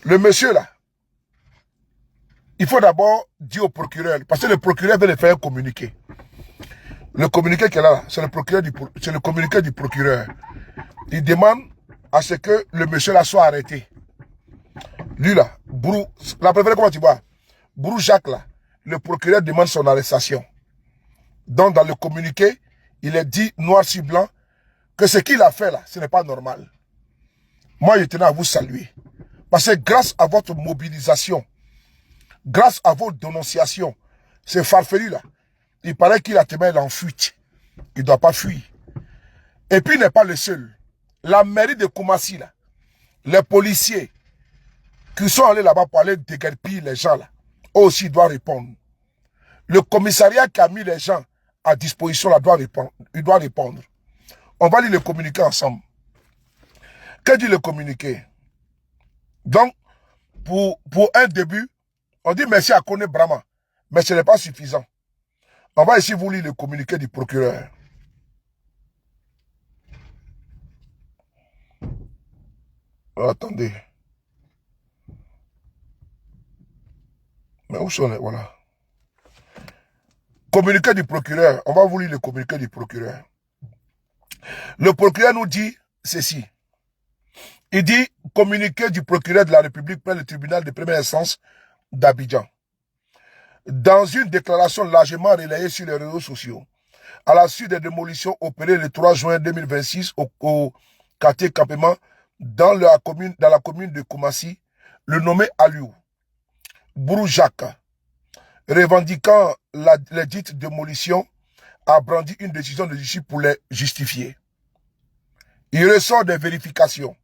Le monsieur là, il faut d'abord dire au procureur, parce que le procureur veut le faire communiquer. Le communiqué qui est là, c'est le communiqué du procureur. Il demande à ce que le monsieur là soit arrêté. Lui là, Brou, la préférée comment tu vois? Brou Jacques là, le procureur demande son arrestation. Donc dans le communiqué, il est dit noir sur blanc que ce qu'il a fait là, ce n'est pas normal. Moi je tenais à vous saluer. Parce que grâce à votre mobilisation, grâce à votre dénonciation, ce farfelu là, il paraît qu'il a tellement en fuite. Il ne doit pas fuir. Et puis il n'est pas le seul. La mairie de Koumassi là, les policiers qui sont allés là-bas pour aller déguerpir les gens là, eux aussi doivent répondre. Le commissariat qui a mis les gens à disposition là doit répondre. Il doit répondre. On va lire le communiqué ensemble. Que dit le communiqué? Donc, pour un début, on dit merci à Kone Brahma, mais ce n'est pas suffisant. On va ici vous lire le communiqué du procureur. Attendez. Mais où sont les... Voilà. Communiqué du procureur. On va vous lire le communiqué du procureur. Le procureur nous dit ceci. Il dit communiqué du procureur de la République près le tribunal de première instance d'Abidjan. Dans une déclaration largement relayée sur les réseaux sociaux, à la suite des démolitions opérées le 3 juin 2026 au quartier Campement dans la commune de Koumassi, le nommé Aliou Brou Jacques, revendiquant les dites démolitions, a brandi une décision de justice pour les justifier. Il ressort des vérifications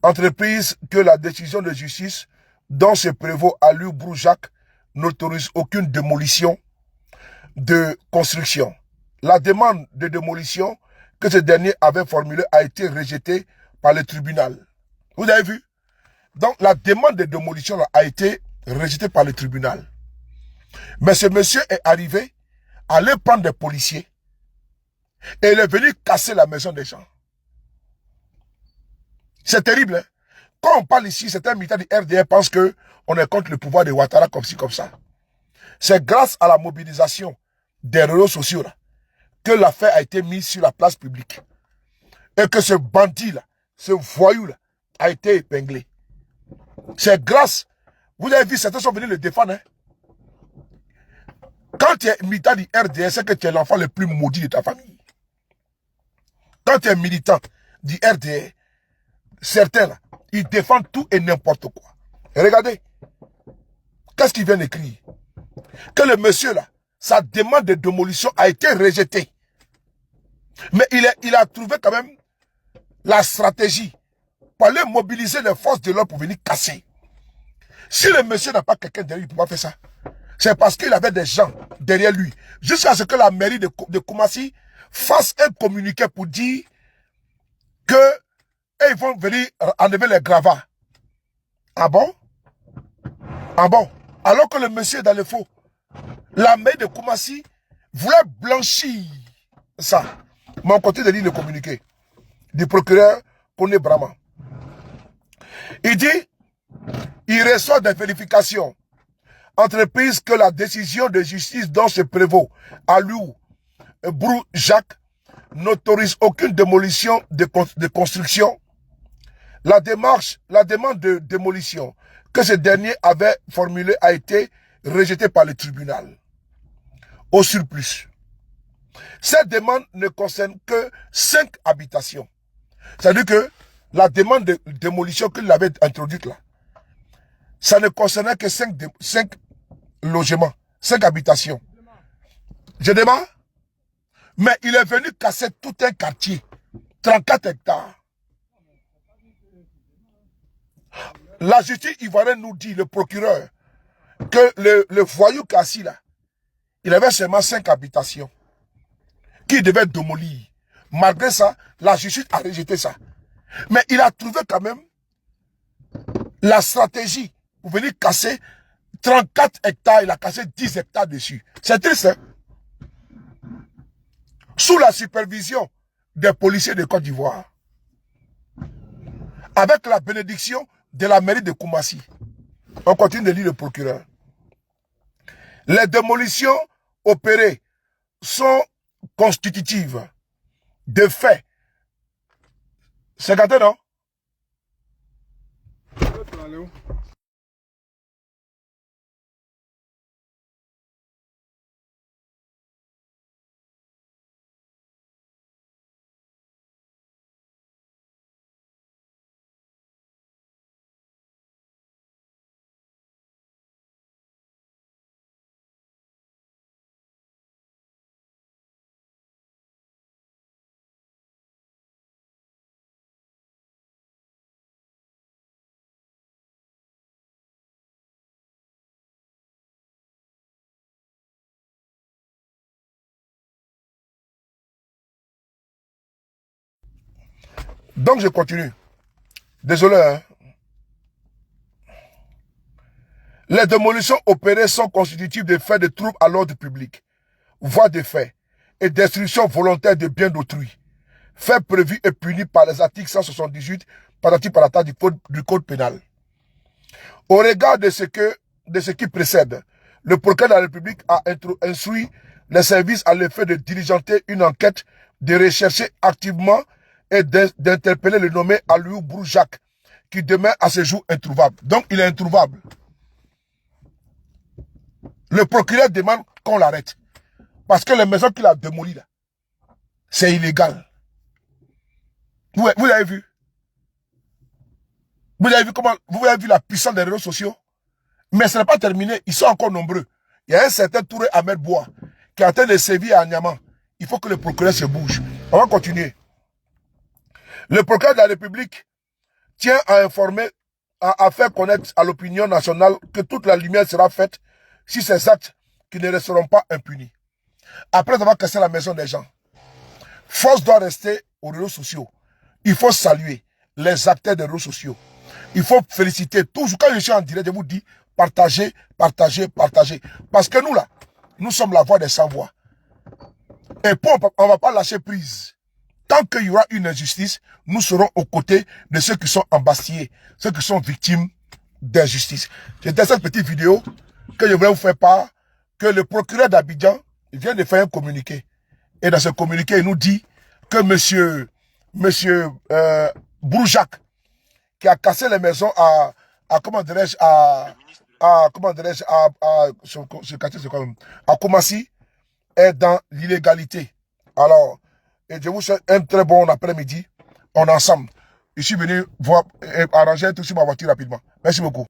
entreprises que la décision de justice dont se prévaut Aliou Brou Jacques n'autorise aucune démolition de construction. La demande de démolition que ce dernier avait formulée a été rejetée par le tribunal. Vous avez vu? Donc la demande de démolition a été rejetée par le tribunal. Mais ce monsieur est arrivé à aller prendre des policiers et il est venu casser la maison des gens. C'est terrible. Hein? Quand on parle ici, certains militants du RDR pensent qu'on est contre le pouvoir de Ouattara comme ci, comme ça. C'est grâce à la mobilisation des réseaux sociaux là, que l'affaire a été mise sur la place publique. Et que ce bandit-là, ce voyou-là, a été épinglé. C'est grâce. Vous avez vu, certains sont venus le défendre. Hein? Quand tu es militant du RDR, c'est que tu es l'enfant le plus maudit de ta famille. Quand tu es militant du RDR, certains là, ils défendent tout et n'importe quoi. Et regardez, qu'est-ce qu'il vient d'écrire? Que le monsieur là, sa demande de démolition a été rejetée. Mais il a trouvé quand même la stratégie pour aller mobiliser les forces de l'ordre pour venir casser. Si le monsieur n'a pas quelqu'un derrière lui, il ne peut pas faire ça. C'est parce qu'il avait des gens derrière lui. Jusqu'à ce que la mairie de Koumassi fasse un communiqué pour dire que ils vont venir enlever les gravats. Ah bon? Ah bon? Alors que le monsieur est dans le faux. La mairie de Koumassi voulait blanchir ça. Mais on continue de lire le communiqué du procureur Kone Brahma. Il dit, il reçoit des vérifications entreprises que la décision de justice dont se prévaut Aliou Brou Jacques n'autorise aucune démolition de construction. La demande de démolition que ce dernier avait formulée a été rejetée par le tribunal. Au surplus, cette demande ne concerne que 5 habitations. C'est-à-dire que la demande de démolition qu'il avait introduite là, ça ne concernait que 5 logements, 5 habitations. Je demande, mais il est venu casser tout un quartier, 34 hectares. La justice ivoirienne nous dit, le procureur, que le voyou Kassi là, il avait seulement 5 habitations qui devaient démolir. Malgré ça, la justice a rejeté ça. Mais il a trouvé quand même la stratégie pour venir casser 34 hectares. Il a cassé 10 hectares dessus. C'est triste, hein? Sous la supervision des policiers de Côte d'Ivoire. Avec la bénédiction de la mairie de Koumassi. On continue de lire le procureur. Les démolitions opérées sont constitutives de faits. C'est gâté, non? Donc je continue. Désolé, hein. Les démolitions opérées sont constitutives de faits de troubles à l'ordre public, voies de faits et destruction volontaire de biens d'autrui. Faits prévus et punis par les articles 178 patati patata du code pénal. Au regard de ce qui précède, le procureur de la République a instruit les services à l'effet de diligenter une enquête, de rechercher activement et d'interpeller le nommé Aliou Broujac, qui demeure à ce jour introuvable. Donc, il est introuvable. Le procureur demande qu'on l'arrête. Parce que les maisons qu'il a démolies, là, c'est illégal. Vous avez vu? Vous avez vu comment, vous avez vu la puissance des réseaux sociaux? Mais ce n'est pas terminé. Ils sont encore nombreux. Il y a un certain Touré Ahmed Bois qui est en train de sévir à Niamey. Il faut que le procureur se bouge. On va continuer. Le procureur de la République tient à informer, à faire connaître à l'opinion nationale que toute la lumière sera faite sur ces actes qui ne resteront pas impunis. Après avoir cassé la maison des gens, force doit rester aux réseaux sociaux. Il faut saluer les acteurs des réseaux sociaux. Il faut féliciter toujours. Quand je suis en direct, je vous dis partagez, partagez, partagez. Parce que nous là, nous sommes la voix des sans-voix. Et on ne va pas lâcher prise. Tant qu'il y aura une injustice, nous serons aux côtés de ceux qui sont embastillés, ceux qui sont victimes d'injustice. C'était cette petite vidéo que je voulais vous faire part, que le procureur d'Abidjan vient de faire un communiqué. Et dans ce communiqué, il nous dit que monsieur Broujac, qui a cassé les maisons à comment dirais-je, à Koumassi, est dans l'illégalité. Alors, et je vous souhaite un très bon après-midi. On est ensemble. Je suis venu voir arranger tout sur ma voiture rapidement. Merci beaucoup.